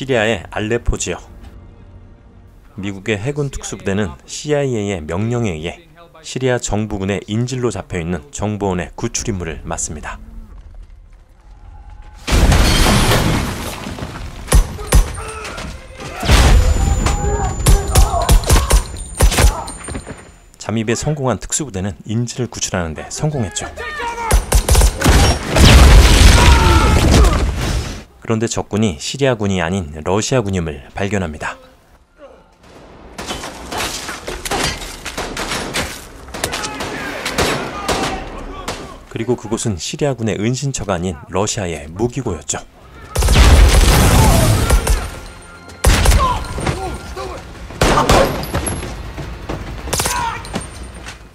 시리아의 알레포 지역. 미국의 해군 특수부대는 CIA의 명령에 의해 시리아 정부군의 인질로 잡혀있는 정보원의 구출 임무를 맡습니다. 잠입에 성공한 특수부대는 인질을 구출하는 데 성공했죠. 그런데 적군이 시리아군이 아닌 러시아군임을 발견합니다. 그리고 그곳은 시리아군의 은신처가 아닌 러시아의 무기고였죠.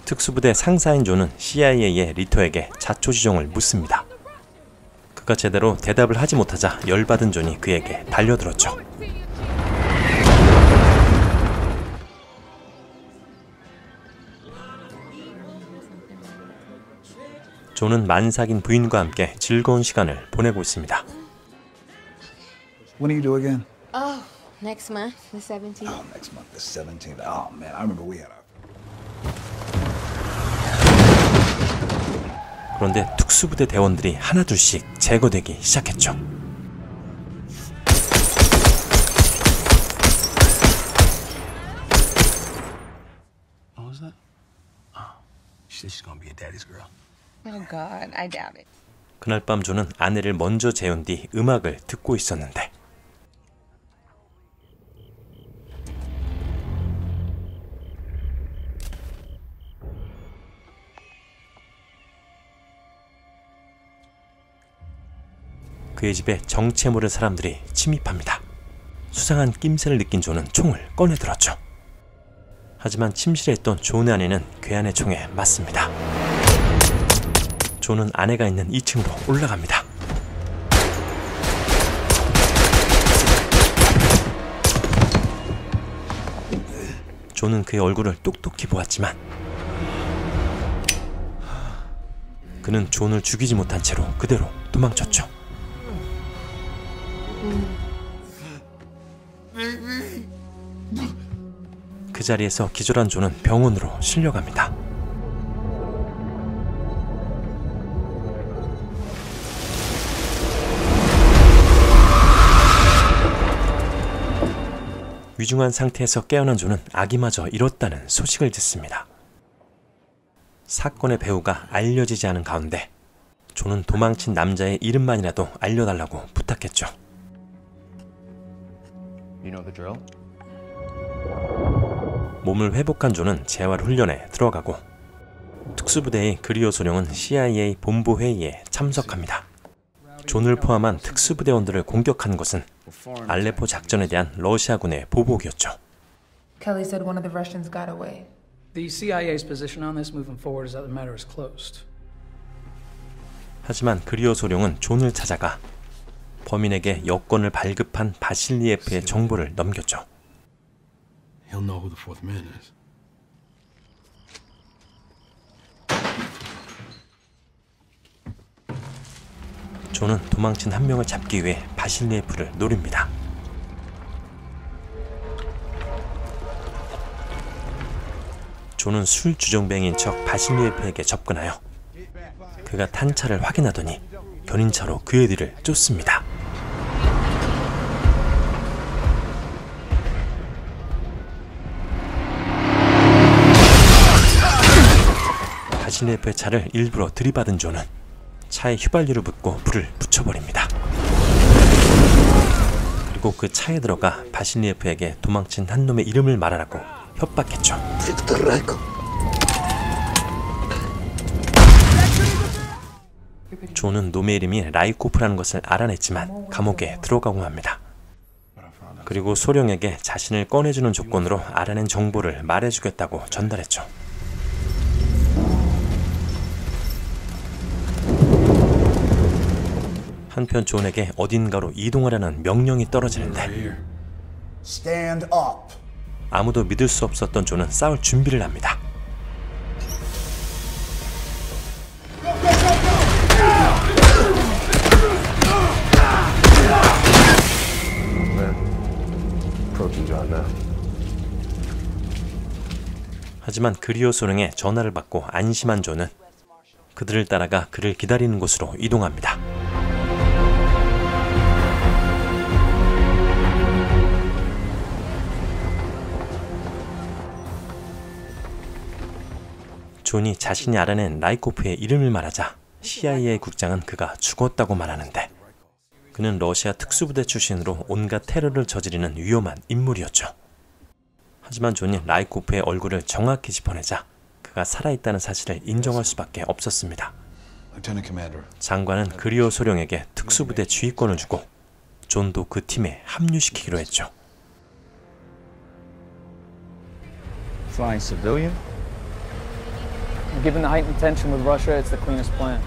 특수부대 상사인 존은 CIA의 리터에게 자초지종을 묻습니다. 그가 제대로 대답을 하지 못하자 열받은 존이 그에게 달려들었죠. 존은 만삭인 부인과 함께 즐거운 시간을 보내고 있습니다. When are you due again? Oh, next month, the 17th. Oh, next month, the 17th. Oh man, I remember we had a. 그런데 특수부대 대원들이 하나둘씩 제거되기 시작했죠. What was that? Oh, she said she's gonna be a daddy's girl. Oh God, I doubt it. 그날 밤 존은 아내를 먼저 재운 뒤 음악을 듣고 있었는데 그의 집에 정체 모를 사람들이 침입합니다. 수상한 낌새를 느낀 존은 총을 꺼내들었죠. 하지만 침실에 있던 존의 아내는 괴한의 총에 맞습니다. 존은 아내가 있는 2층으로 올라갑니다. 존은 그의 얼굴을 똑똑히 보았지만 그는 존을 죽이지 못한 채로 그대로 도망쳤죠. 그 자리에서 기절한 존은 병원으로 실려갑니다. 위중한 상태에서 깨어난 존은 아기마저 잃었다는 소식을 듣습니다. 사건의 배후가 알려지지 않은 가운데 존은 도망친 남자의 이름만이라도 알려달라고 부탁했죠. You know the drill? 몸을 회복한 존은 재활 훈련에 들어가고 특수부대의 그리오 소령은 CIA 본부 회의에 참석합니다. 존을 포함한 특수부대원들을 공격한 것은 알레포 작전에 대한 러시아군의 보복이었죠. Kelly said one of the Russians got away. The CIA's position on this moving forward is that the matter is closed. 하지만 그리오 소령은 존을 찾아가 범인에게 여권을 발급한 바실리예프의 정보를 넘겼죠. He'll know who the fourth man is. 존은 도망친 한 명을 잡기 위해 바실리예프를 노립니다. 존은 술 주정뱅이인 척 바실리예프에게 접근하여 그가 탄 차를 확인하더니 견인차로 그의 뒤를 쫓습니다. 바실리예프의 차를 일부러 들이받은 존은 차에 휘발유를 붓고 불을 붙여버립니다. 그리고 그 차에 들어가 바실리예프에게 도망친 한 놈의 이름을 말하라고 협박했죠. 존은 놈의 이름이 라이코프라는 것을 알아냈지만 감옥에 들어가고 맙니다. 그리고 소령에게 자신을 꺼내주는 조건으로 알아낸 정보를 말해주겠다고 전달했죠. 한편 존에게 어딘가로 이동하라는 명령이 떨어지는데 아무도 믿을 수 없었던 존은 싸울 준비를 합니다. approaching John now. 하지만 그리오 소령의 전화를 받고 안심한 존은 그들을 따라가 그를 기다리는 곳으로 이동합니다. 존이 자신이 알아낸 라이코프의 이름을 말하자 CIA 국장은 그가 죽었다고 말하는데, 그는 러시아 특수부대 출신으로 온갖 테러를 저지르는 위험한 인물이었죠. 하지만 존이 라이코프의 얼굴을 정확히 짚어내자 그가 살아있다는 사실을 인정할 수밖에 없었습니다. 장관은 그리오 소령에게 특수부대 지휘권을 주고 존도 그 팀에 합류시키기로 했죠. Flying civilian? Given the heightened tension with Russia, it's the cleanest plan.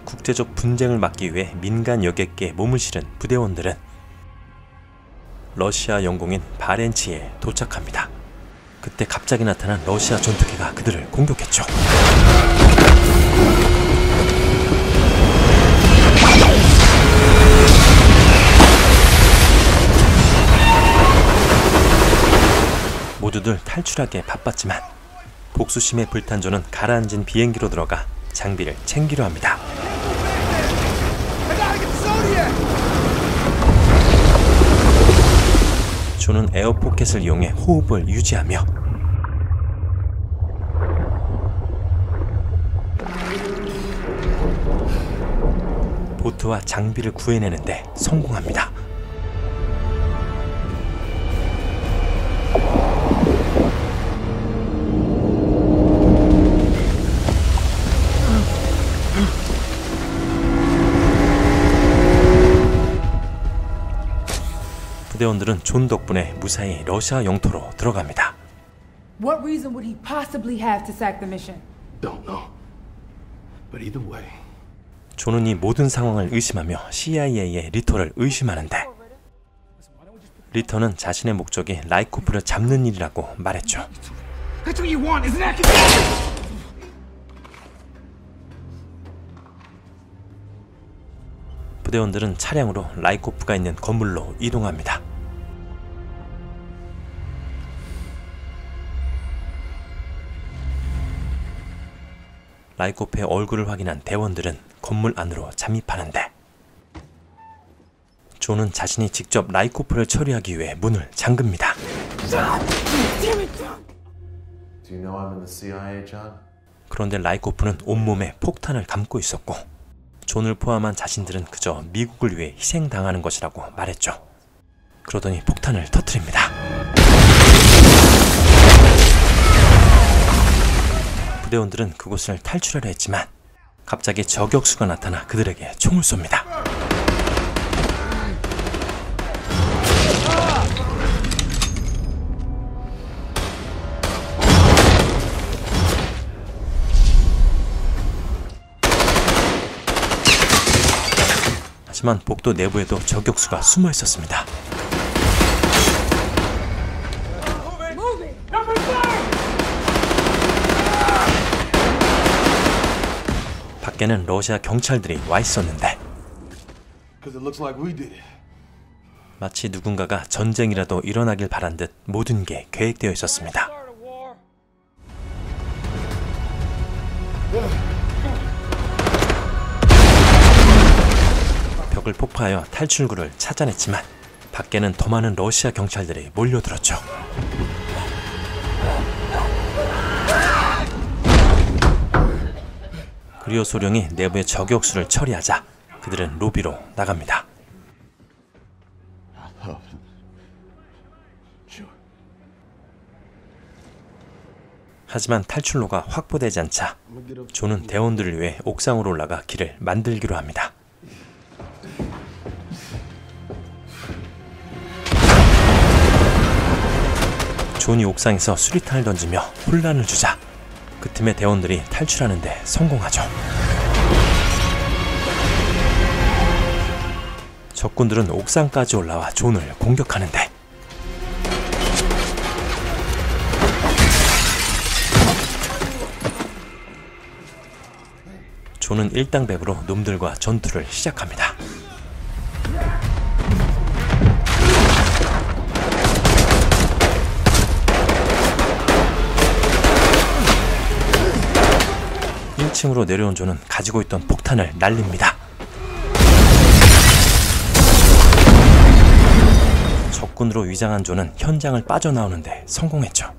국제적 분쟁을 막기 위해 민간 여객기에 몸을 실은 부대원들은 러시아 영공인 바렌츠에 도착합니다. 그때 갑자기 나타난 러시아 전투기가 그들을 공격했죠. 모두들 탈출하기에 바빴지만 복수심에 불탄 존은 가라앉은 비행기로 들어가 장비를 챙기려 합니다. 존은 에어포켓을 이용해 호흡을 유지하며 보트와 장비를 구해내는데 성공합니다. 부대원들은 존 덕분에 무사히 러시아 영토로 들어갑니다. What reason would he possibly have to sack the mission? Don't know. But either way. 존은 이 모든 상황을 의심하며 CIA의 리터를 의심하는데, 리터는 자신의 목적이 라이코프를 잡는 일이라고 말했죠. That's what you want, isn't it? 부대원들은 차량으로 라이코프가 있는 건물로 이동합니다. 라이코프의 얼굴을 확인한 대원들은 건물 안으로 잠입하는데, 존은 자신이 직접 라이코프를 처리하기 위해 문을 잠깁니다. Do you know I'm in the CIA, John? 그런데 라이코프는 온몸에 폭탄을 감고 있었고 존을 포함한 자신들은 그저 미국을 위해 희생당하는 것이라고 말했죠. 그러더니 폭탄을 터뜨립니다. 부대원들은 그곳을 탈출하려 했지만 갑자기 저격수가 나타나 그들에게 총을 쏩니다. 하지만 복도 내부에도 저격수가 숨어 있었습니다. 밖에는 러시아 경찰들이 와 있었는데 마치 누군가가 전쟁이라도 일어나길 바란 듯 모든 게 계획되어 있었습니다. 벽을 폭파하여 탈출구를 찾아냈지만 밖에는 더 많은 러시아 경찰들이 몰려들었죠. 그리오 소령이 내부의 저격수를 처리하자 그들은 로비로 나갑니다. 하지만 탈출로가 확보되지 않자 존은 대원들을 위해 옥상으로 올라가 길을 만들기로 합니다. 존이 옥상에서 수리탄을 던지며 혼란을 주자 그 틈에 대원들이 탈출하는 데 성공하죠. 적군들은 옥상까지 올라와 존을 공격하는데 존은 일당백으로 놈들과 전투를 시작합니다. 1층으로 내려온 존은 가지고 있던 폭탄을 날립니다. 적군으로 위장한 존은 현장을 빠져나오는데 성공했죠.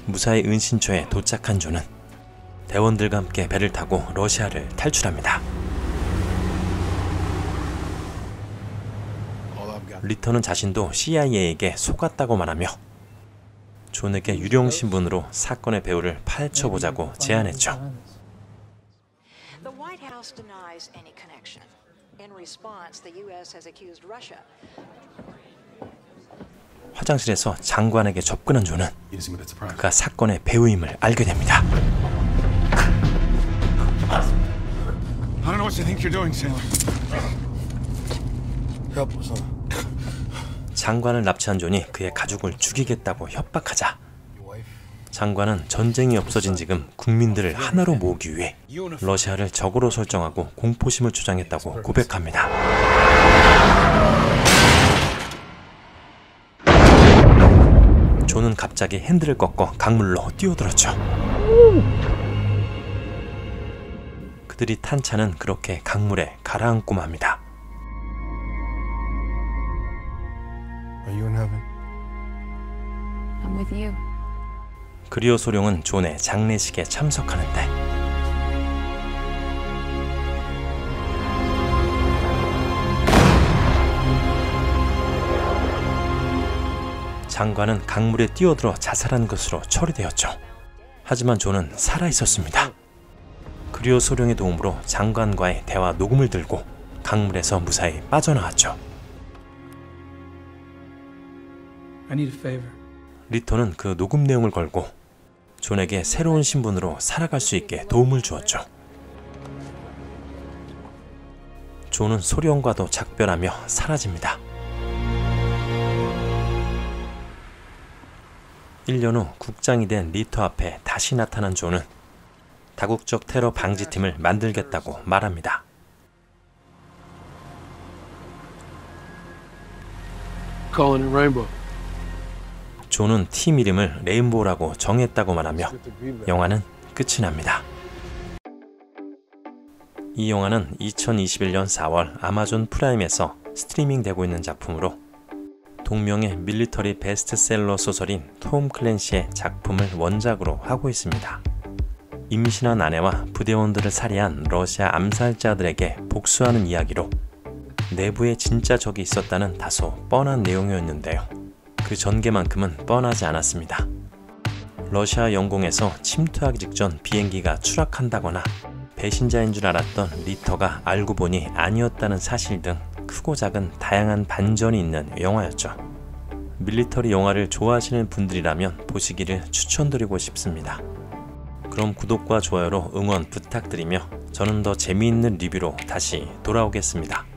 무사히 은신처에 도착한 존은 대원들과 함께 배를 타고 러시아를 탈출합니다. 리터는 자신도 CIA에게 속았다고 말하며 존에게 유령 신분으로 사건의 배후를 파헤쳐보자고 제안했죠. The White House denies any connection. In response, the U.S. has accused Russia. 화장실에서 장관에게 접근한 존은 You seem a bit surprised. 그가 사건의 배후임을 알게 됩니다. I don't know what you think you're doing, sailor. Help us, huh? 장관을 납치한 존이 그의 가족을 죽이겠다고 협박하자 장관은 전쟁이 없어진 지금 국민들을 하나로 모으기 위해 러시아를 적으로 설정하고 공포심을 조장했다고 고백합니다. 존은 갑자기 핸들을 꺾어 강물로 뛰어들었죠. 그들이 탄 차는 그렇게 강물에 가라앉고 맙니다. Are you in heaven? I'm with you. 그리오 소룡은 존의 장례식에 참석하는데 장관은 강물에 뛰어들어 자살한 것으로 처리되었죠. 하지만 존은 살아있었습니다. 그리오 소룡의 도움으로 장관과의 대화 녹음을 들고 강물에서 무사히 빠져나왔죠. I need a favor. 리터는 그 녹음 내용을 걸고 존에게 새로운 신분으로 살아갈 수 있게 도움을 주었죠. 존은 소룡과도 작별하며 사라집니다. 1년 후 국장이 된 리터 앞에 다시 나타난 존은 다국적 테러 방지팀을 만들겠다고 말합니다. Calling it Rainbow. 존은 팀 이름을 레인보우라고 정했다고 말하며 영화는 끝이 납니다. 이 영화는 2021년 4월 아마존 프라임에서 스트리밍되고 있는 작품으로 동명의 밀리터리 베스트셀러 소설인 톰 클랜시의 작품을 원작으로 하고 있습니다. 임신한 아내와 부대원들을 살해한 러시아 암살자들에게 복수하는 이야기로 내부에 진짜 적이 있었다는 다소 뻔한 내용이었는데요. 그 전개만큼은 뻔하지 않았습니다. 러시아 영공에서 침투하기 직전 비행기가 추락한다거나 배신자인 줄 알았던 리터가 알고 보니 아니었다는 사실 등 크고 작은 다양한 반전이 있는 영화였죠. 밀리터리 영화를 좋아하시는 분들이라면 보시기를 추천드리고 싶습니다. 그럼 구독과 좋아요로 응원 부탁드리며 저는 더 재미있는 리뷰로 다시 돌아오겠습니다.